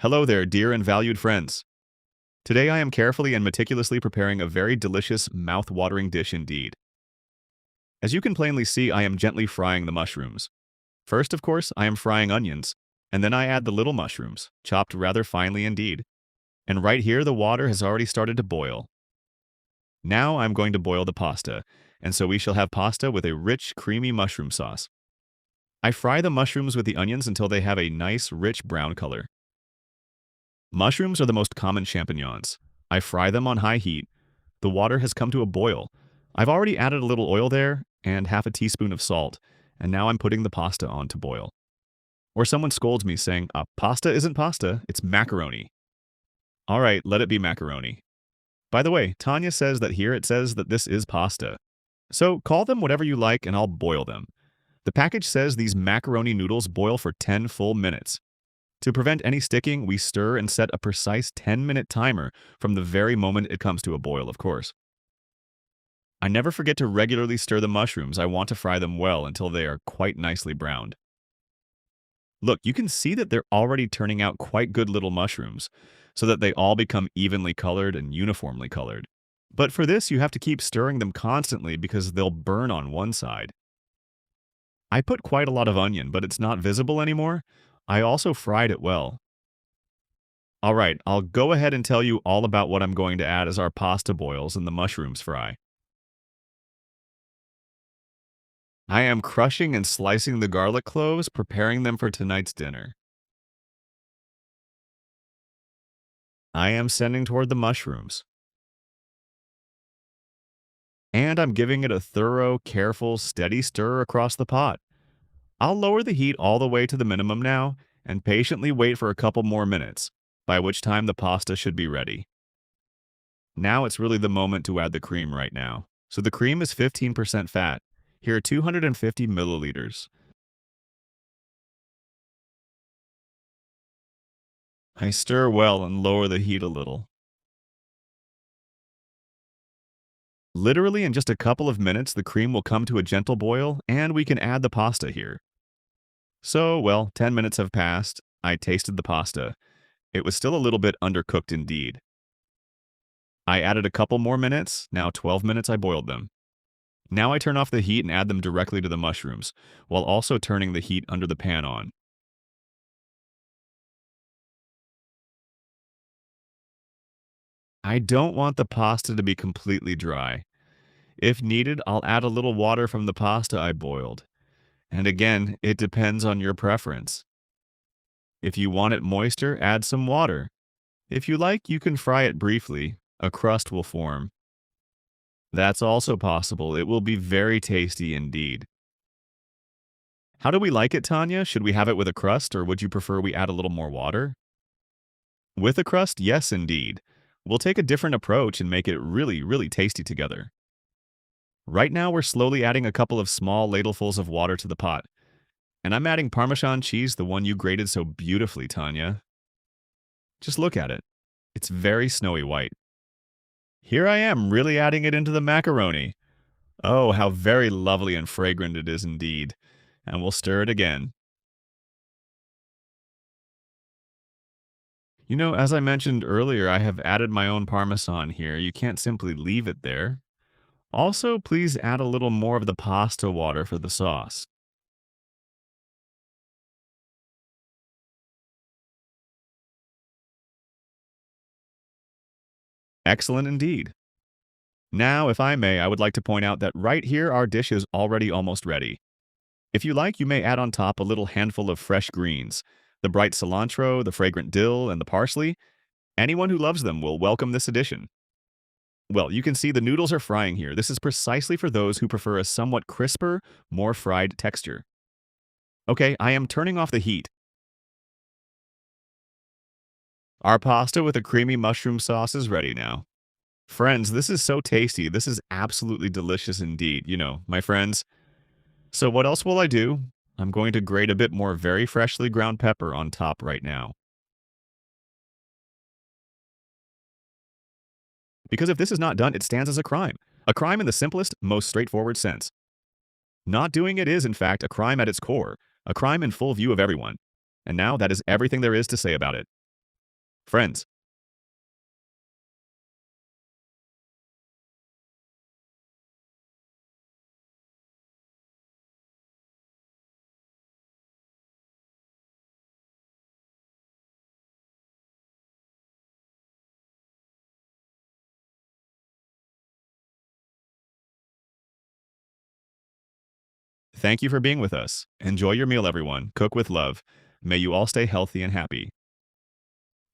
Hello there, dear and valued friends. Today I am carefully and meticulously preparing a very delicious, mouth-watering dish indeed. As you can plainly see, I am gently frying the mushrooms. First, of course, I am frying onions, and then I add the little mushrooms, chopped rather finely indeed. And right here, the water has already started to boil. Now I'm going to boil the pasta, and so we shall have pasta with a rich, creamy mushroom sauce. I fry the mushrooms with the onions until they have a nice, rich brown color. Mushrooms are the most common champignons. I fry them on high heat. The water has come to a boil. I've already added a little oil there and half a teaspoon of salt, and now I'm putting the pasta on to boil. Or someone scolds me saying, pasta isn't pasta, it's macaroni. All right, let it be macaroni. By the way, Tanya says that here it says that this is pasta. So call them whatever you like and I'll boil them. The package says these macaroni noodles boil for 10 full minutes. To prevent any sticking, we stir and set a precise 10-minute timer from the very moment it comes to a boil, of course. I never forget to regularly stir the mushrooms. I want to fry them well until they are quite nicely browned. Look, you can see that they're already turning out quite good little mushrooms, so that they all become evenly colored and uniformly colored. But for this, you have to keep stirring them constantly because they'll burn on one side. I put quite a lot of onion, but it's not visible anymore. I also fried it well. All right, I'll go ahead and tell you all about what I'm going to add as our pasta boils and the mushrooms fry. I am crushing and slicing the garlic cloves, preparing them for tonight's dinner. I am sending toward the mushrooms. And I'm giving it a thorough, careful, steady stir across the pot. I'll lower the heat all the way to the minimum now and patiently wait for a couple more minutes, by which time the pasta should be ready. Now it's really the moment to add the cream right now. So the cream is 15% fat. Here are 250 milliliters. I stir well and lower the heat a little. Literally in just a couple of minutes, the cream will come to a gentle boil and we can add the pasta here. So, well, 10 minutes have passed. I tasted the pasta. It was still a little bit undercooked indeed. I added a couple more minutes. Now 12 minutes I boiled them. Now I turn off the heat and add them directly to the mushrooms, while also turning the heat under the pan on. I don't want the pasta to be completely dry. If needed, I'll add a little water from the pasta I boiled. And again, it depends on your preference. If you want it moister, add some water. If you like, you can fry it briefly. A crust will form. That's also possible. It will be very tasty indeed. How do we like it, Tanya? Should we have it with a crust, or would you prefer we add a little more water? With a crust, yes, indeed. We'll take a different approach and make it really, really tasty together. Right now, we're slowly adding a couple of small ladlefuls of water to the pot. And I'm adding Parmesan cheese, the one you grated so beautifully, Tanya. Just look at it. It's very snowy white. Here I am, really adding it into the macaroni. Oh, how very lovely and fragrant it is indeed. And we'll stir it again. You know, as I mentioned earlier, I have added my own Parmesan here. You can't simply leave it there. Also, please add a little more of the pasta water for the sauce. Excellent indeed. Now, if I may, I would like to point out that right here our dish is already almost ready. If you like, you may add on top a little handful of fresh greens, the bright cilantro, the fragrant dill, and the parsley. Anyone who loves them will welcome this addition. Well, you can see the noodles are frying here. This is precisely for those who prefer a somewhat crisper, more fried texture. Okay, I am turning off the heat. Our pasta with a creamy mushroom sauce is ready now. Friends, this is so tasty. This is absolutely delicious indeed. You know, my friends. So what else will I do? I'm going to grate a bit more very freshly ground pepper on top right now. Because if this is not done, it stands as a crime. A crime in the simplest, most straightforward sense. Not doing it is, in fact, a crime at its core, a crime in full view of everyone. And now that is everything there is to say about it. Friends. Thank you for being with us. Enjoy your meal, everyone. Cook with love. May you all stay healthy and happy.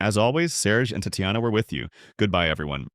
As always, Serge and Tatiana were with you. Goodbye, everyone.